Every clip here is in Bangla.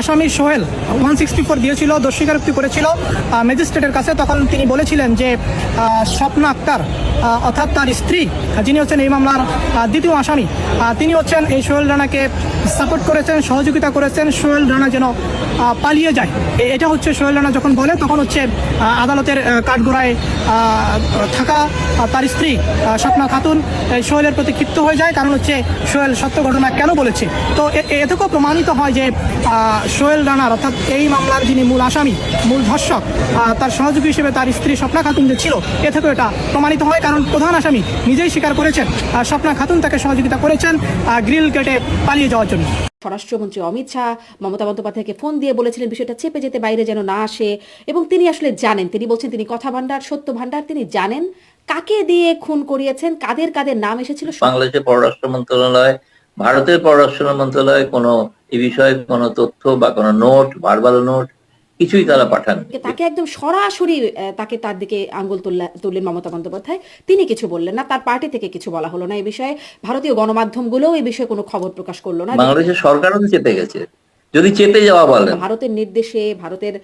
আসামি সোহেল 164 দিয়েছিল, দোষ স্বীকারোক্তি করেছিল ম্যাজিস্ট্রেটের কাছে। তখন তিনি বলেছিলেন যে স্বপ্না আক্তার অর্থাৎ তার স্ত্রী, যিনি হচ্ছেন এই মামলার দ্বিতীয় আসামি, তিনি হচ্ছেন এই সোহেল রানাকে সাপোর্ট করেছেন, সহযোগিতা করেছেন সোহেল রানা যেন পালিয়ে যায়। এটা হচ্ছে সোহেল রানা যখন বলে, তখন হচ্ছে আদালতের কাঠগড়ায় থাকা তার স্ত্রী স্বপ্না খাতুন সোহেলের প্রতি ক্ষিপ্ত হয়ে যায়। কারণ হচ্ছে সোহেল সত্য ঘটনা কেন বলেছে। তো এতেও প্রমাণিত হয় যে সোহেল রানার অর্থাৎ এই মামলার যিনি মূল আসামি, মূল ধর্ষক, তার সহযোগী হিসেবে তার স্ত্রী স্বপ্না খাতুন যে ছিল, এ থেকেও এটা প্রমাণিত হয়। কারণ প্রধান আসামি নিজেই স্বীকার করেছেন স্বপ্না খাতুন তাকে সহযোগিতা করেছেন গ্রিল কেটে পালিয়ে যাওয়ার জন্য। স্বরাষ্ট্রমন্ত্রী অমিত শাহ মমতা বন্দ্যোপাধ্যায়কে ফোন দিয়ে বলেছিলেন বিষয়টা চেপে যেতে, বাইরে যেন না আসে। এবং তিনি আসলে জানেন, তিনি বলছেন তিনি কথা ভান্ডার, সত্য ভান্ডার, তিনি জানেন কাকে দিয়ে খুন করিয়েছেন, কাদের কাদের নাম এসেছিল। বাংলাদেশের পররাষ্ট্র মন্ত্রণালয়, ভারতের পররাষ্ট্র মন্ত্রণালয় কোনো এই বিষয়ে কোনো তথ্য বা কোনো নোট, ভার্বাল নোট কিছুই তারা পাঠান। তাকে একদম সরাসরি তার দিকে আঙ্গুল তুললেন মমতা বন্দ্যোপাধ্যায়। তিনি কিছু বললেন না, তার পার্টি থেকে কিছু বলা হলো না এই বিষয়ে। ভারতীয় গণমাধ্যমগুলোও এই বিষয়ে কোনো খবর প্রকাশ করলো না। বাংলাদেশের সরকারও চেপে গেছে। যদি চেপে যাওয়া বলেন, ভারতের নির্দেশে, ভারতের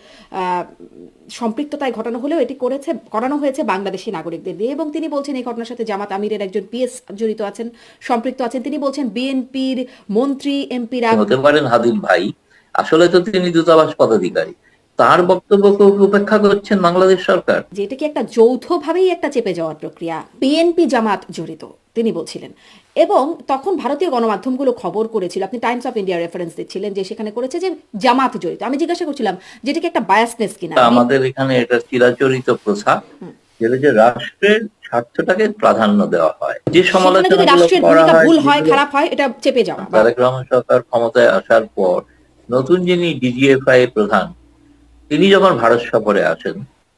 সম্পৃক্ততায় ঘটানো হলেও এটি করানো হয়েছে বাংলাদেশি নাগরিকদের দিয়ে। এবং তিনি বলছেন এই ঘটনার সাথে জামাত আমিরের একজন পিএস জড়িত আছেন, সম্পৃক্ত আছেন। তিনি বলছেন বিএনপির মন্ত্রী, এমপিরা হতে পারেন হাদিম ভাই, আসলে তো তিনি দূতাবাস পদাধিকারী, তার বক্তব্যকে উপেক্ষা করছেন বাংলাদেশ সরকার। যে এটা কি একটা যৌথভাবেই একটা চেপে যাওয়ার প্রক্রিয়া, বিএনপি জামাত জড়িত তিনি বলছিলেন। এবং তখন ভারতীয় গণমাধ্যমগুলো খবর করেছিল, আপনি টাইমস অফ ইন্ডিয়া রেফারেন্স দিচ্ছিলেন যে সেখানে করেছে যে জামাত জড়িত। আমি জিজ্ঞাসা করছিলাম যেটা কি একটা বায়াসনেস কিনা। আমাদের এখানে এটা চিরাচরিত প্রথা, যেটা যে রাষ্ট্রের স্বার্থটাকে প্রাধান্য দেওয়া হয়। যে সমালোচনাগুলো করা হয়, ভুল হয়, খারাপ হয়, এটা চেপে যাওয়া। তারেক রহমান সরকার ক্ষমতায় আসার পর নতুন যিনি ডিজিএফআই প্রধান, তিনি যখন ভারত সফরে আসেন,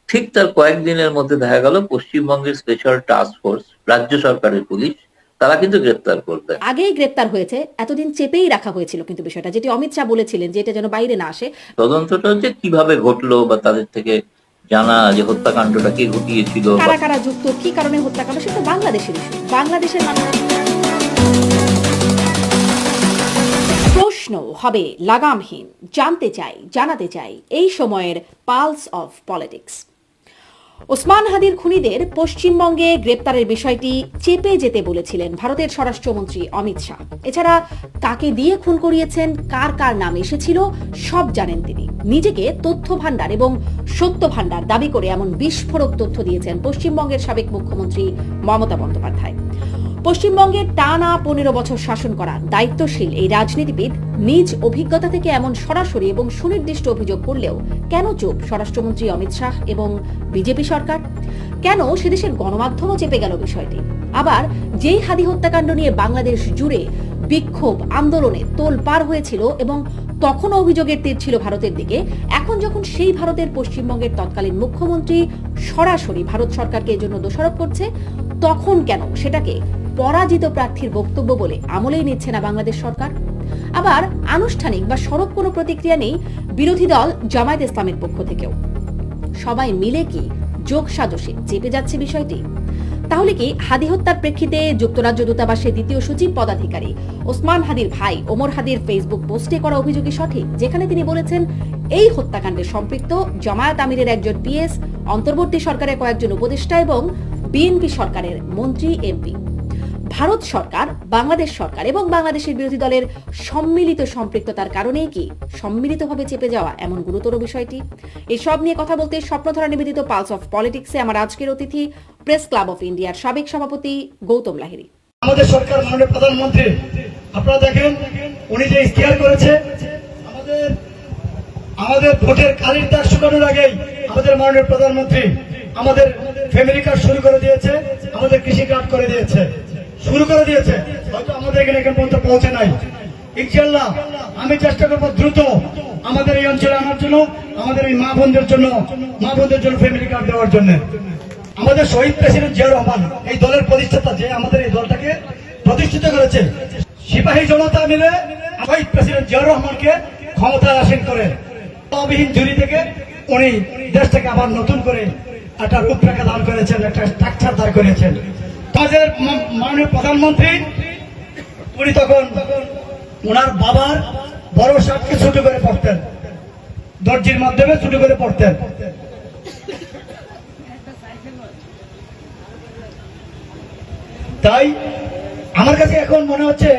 ঠিক তার কয়েকদিনের মধ্যে দেখা গেল পশ্চিমবঙ্গের স্পেশাল টাস্ক ফোর্স, রাজ্য সরকারের পুলিশ, তারা কিন্তু গ্রেপ্তার করবে। আগেই গ্রেপ্তার হয়েছে, এতদিন চেপেই রাখা হয়েছিল। কিন্তু বিষয়টা যেটি অমিত শাহ বলেছিলেন যে এটা যেন বাইরে না আসে। তদন্তটা হচ্ছে কিভাবে ঘটলো বা তাদের থেকে জানা যে হত্যাকাণ্ডটা কে ঘটিয়েছিল, কারা কারা যুক্ত, কি কারণে হত্যাকাণ্ড, সেটা বাংলাদেশের ইস্যু, বাংলাদেশের মানুষ। প্রশ্ন হবে লাগামহীন, জানতে চাই, জানাতে চাই এই সময়ের পালস অফ পলিটিক্স। ওসমান হাদির খুনিদের পশ্চিমবঙ্গে গ্রেপ্তারের বিষয়টি চেপে যেতে বলেছিলেন ভারতের স্বরাষ্ট্রমন্ত্রী অমিত শাহ। এছাড়া কাকে দিয়ে খুন করিয়েছেন, কার কার নাম এসেছিল, সব জানেন তিনি। নিজেকে তথ্য ভান্ডার এবং সত্য ভান্ডার দাবি করে এমন বিস্ফোরক তথ্য দিয়েছেন পশ্চিমবঙ্গের সাবেক মুখ্যমন্ত্রী মমতা বন্দ্যোপাধ্যায়। পশ্চিমবঙ্গে টানা 15 বছর শাসন করা দায়িত্বশীল এই রাজনীতিবিদ নিজ অভিজ্ঞতা থেকে এমন সরাসরি এবং সুনির্দিষ্ট অভিযোগ করলেও কেন চুপ স্বরাষ্ট্রমন্ত্রী অমিত শাহ এবং বিজেপি সরকার? কেন সেদেশের গণমাধ্যমও চেপে গেল বিষয়টি? আবার যেই হাদি হত্যাকাণ্ড নিয়ে বাংলাদেশ জুড়ে বিক্ষোভ, আন্দোলনে তোলপাড় হয়েছিল এবং তখন অভিযোগের তীর ছিল ভারতের দিকে, এখন যখন সেই ভারতের পশ্চিমবঙ্গের তৎকালীন মুখ্যমন্ত্রী সরাসরি ভারত সরকারকে এজন্য দোষারোপ করছে, তখন কেন সেটাকে পরাজিত প্রার্থীর বক্তব্য বলে আমলেই নিচ্ছে না বাংলাদেশ সরকার? আবার আনুষ্ঠানিক বা সরব কোনো প্রতিক্রিয়া নেই বিরোধী দল জামায়াত ইসলামের পক্ষ থেকেও। সবাই মিলে কি যোগ সাজসে চেপে যাচ্ছে বিষয়টি? তাহলে কি হাদি হত্যার প্রেক্ষিতে যুক্তরাজ্য দূতাবাসের দ্বিতীয় সচিব পদাধিকারী ওসমান হাদির ভাই ওমর হাদির ফেসবুক পোস্টে করা অভিযোগই সঠিক, যেখানে তিনি বলেছেন এই হত্যাকাণ্ডে সম্পৃক্ত জামায়াত আমিরের একজন পিএস, অন্তর্বর্তী সরকারের কয়েকজন উপদেষ্টা এবং বিএনপি সরকারের মন্ত্রী, এমপি। ভারত সরকার, বাংলাদেশ সরকার এবং বাংলাদেশের বিরোধী দলের সম্মিলিত সম্পৃক্ততার কারণেই কি সম্মিলিতভাবে চেপে যাওয়া এমন গুরুতর বিষয়টি? এসব নিয়ে কথা বলতে স্বপ্নধারা নিবেদিত পালস অফ পলিটিক্সে আমার আজকের অতিথি প্রেস ক্লাব অফ ইন্ডিয়ার সাবেক সভাপতি গৌতম লাহিড়ী। আমাদের সরকার, মাননীয় প্রধানমন্ত্রী, আপনারা দেখেন উনি যে ইশতেহার করেছে, আমাদের ভোটের কালির দাগ শুকানোর আগেই আমাদের মাননীয় প্রধানমন্ত্রী আমাদের ফ্যামিলি কার্ড শুরু করে দিয়েছে, আমাদের কৃষি কার্ড করে দিয়েছে, শুরু করে দিয়েছে। হয়তো আমাদের এখানে এখন পর্যন্ত পৌঁছে নাই। ইনশাআল্লাহ আমি চেষ্টা করবো দ্রুত আমাদের এই অঞ্চলে আনার জন্য, আমাদের এই মা বোনদের জন্য ফ্যামিলি কার্ড দেওয়ার জন্য। আমাদের শহীদ প্রেসিডেন্ট জিয়া রহমান, এই দলের প্রতিষ্ঠাতা, যে আমাদের এই দলটাকে প্রতিষ্ঠিত করেছে, সিপাহী জনতা মিলে শহীদ প্রেসিডেন্ট জিয়া রহমানকে ক্ষমতায় আসীন করে তহবিহীন জুরি থেকে উনি দেশটাকে আবার নতুন করে একটা রূপরেখা দান করেছেন, একটা স্ট্রাকচার দান করেছেন। আমাদের মাননীয় প্রধানমন্ত্রী উনি তখন ওনার বাবার বড় সাপকে ছোট করে পড়তেন, দর্জির মাধ্যমে ছোট করে পড়তেন। তাই আমার কাছে এখন মনে হচ্ছে,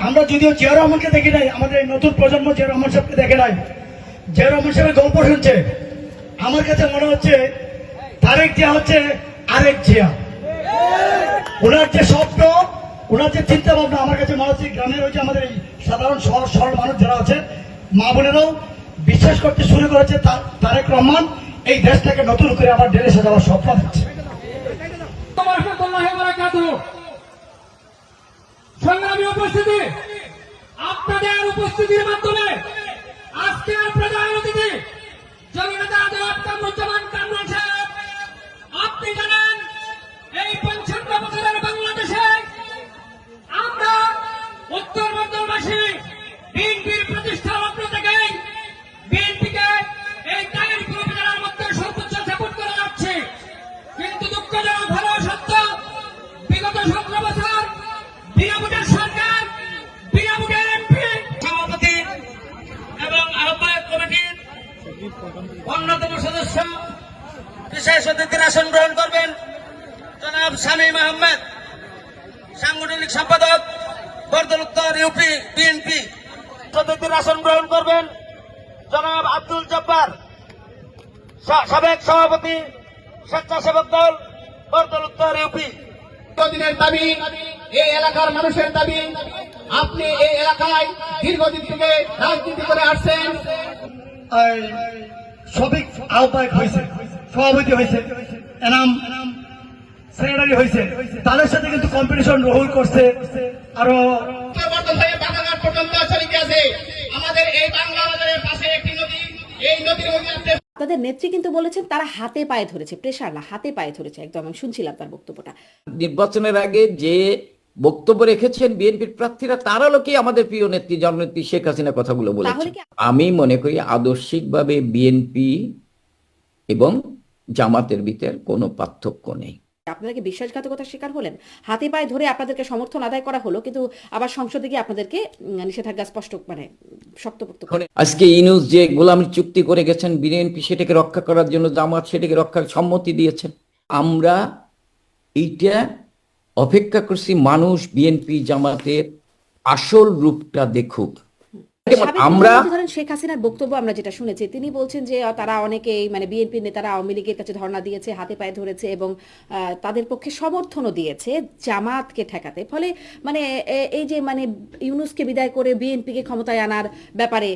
আমরা যদিও জিয়া রহমানকে দেখি নাই, আমাদের এই নতুন প্রজন্ম জিয়া রহমান সাহেবকে দেখে নাই, জিয়া রহমান সাহেবের গল্প শুনছে, আমার কাছে মনে হচ্ছে তারেক জিয়া হচ্ছে আরেক জিয়া। ওনার যে স্বপ্ন, ওনার যে চিন্তা ভাবনা, আমার কাছে মনে হচ্ছে গ্রামের ওই যে আমাদের এই সাধারণ সহজ সরল মানুষ যারা আছে, মা বোনেরাও বিশ্বাস করতে শুরু করেছে তারেক রহমান এই দেশটাকে নতুন করে আবার ঢেলে সাজাবার স্বপ্ন দিচ্ছে। সংগ্রামী উপস্থিতি, আপনাদের উপস্থিতির মাধ্যমে আজকের প্রধান অতিথি জননেতা জনাব কামরুজ্জামান কামরুল সাহেব, আপনি জানেন এই ৫৫ বছরের বাংলাদেশে আমরা উত্তরবঙ্গবাসী বিএনপির প্রতিষ্ঠা লগ্ন থেকে বিএনপিকে এই তাহিরপুর উপজেলার মধ্যে সর্বোচ্চ সাপোর্ট করে যাচ্ছে, কিন্তু দুঃখজনক ভালো সত্য বিগত ১৭ বছর বিনামূল্যের সরকার, বিনামূল্যের এমপি, সভাপতি এবং আহ্বায়ক কমিটির অন্যতম সদস্য বিশেষ অতিথির আসন গ্রহণ করবেন জনাব শামীম আহমেদ, সাংগঠনিক সম্পাদক বরদল উত্তর ইউপি বিএনপি। অতিথির আসন গ্রহণ করবেন জনাব আব্দুল জব্বার, সাবেক সভাপতি স্বেচ্ছাসেবক দল বরদল উত্তর ইউপি। দীর্ঘদিনের দাবি, এই এলাকার মানুষের দাবি, আপনি এই এলাকায় দীর্ঘদিন থেকে রাজনীতি করে আসছেন। সবিক আহ্বায়ক হয়েছে, সভাপতি হয়েছে, এনাম সেক্রেটারি হয়েছে, তাদের সাথে কিন্তু কম্পিটিশন রোল করছে। আরো বাগাঘাট পর্যন্ত চলে গেছে। আমাদের এই বাংলা বাজারের পাশে একটি নদী, এই নদীর মধ্যে তাদের নেত্রী কিন্তু বলেছেন তারা হাতে পায়ে ধরেছে, প্রেশার না, হাতে পায়ে ধরেছে। একদম আমি শুনছিলাম তার বক্তব্যটা। নির্বাচনের আগে যে বক্তব্য রেখেছেন বিএনপির প্রার্থীরা, তারা লোকেই আমাদের প্রিয় নেত্রী জননেত্রী শেখ হাসিনা কথাগুলো বলেছে। তাহলে কি আমি মনে করি আদর্শিকভাবে বিএনপি এবং জামাতের ভিতর কোনো পার্থক্য নেই। আপনাদেরকে বিশ্বাসঘাতকতার শিকার হলেন, হাতে পায়ে ধরে আপনাদেরকে সমর্থন আদায় করা হলো, কিন্তু আবার সংসদে গিয়ে আপনাদেরকে নিষেধাজ্ঞা স্পষ্ট মানে শক্তপোক্ত করে। আজকে ইউনূস যে গোলামী চুক্তি করে গেছেন, বিএনপি সেটাকে রক্ষা করার জন্য জামাত সেটাকে রক্ষার সম্মতি দিয়েছেন। আমরা এইটা অপেক্ষা করছি মানুষ বিএনপি জামাতের আসল রূপটা দেখুক। আমরা ধরেন শেখ হাসিনার বক্তব্য আমরা যেটা শুনেছি, তিনি বলছেন যে তারা অনেকেই মানে বিএনপি নেতারা আওয়ামী লীগের কাছে ধর্ণা দিয়েছে, হাতে পায়ে ধরেছে এবং তাদের পক্ষে সমর্থনও দিয়েছে জামাতকে ঠেকাতে। ফলে মানে এই যে মানে ইউনূসকে বিদায় করে বিএনপিকে ক্ষমতায় আনার ব্যাপারে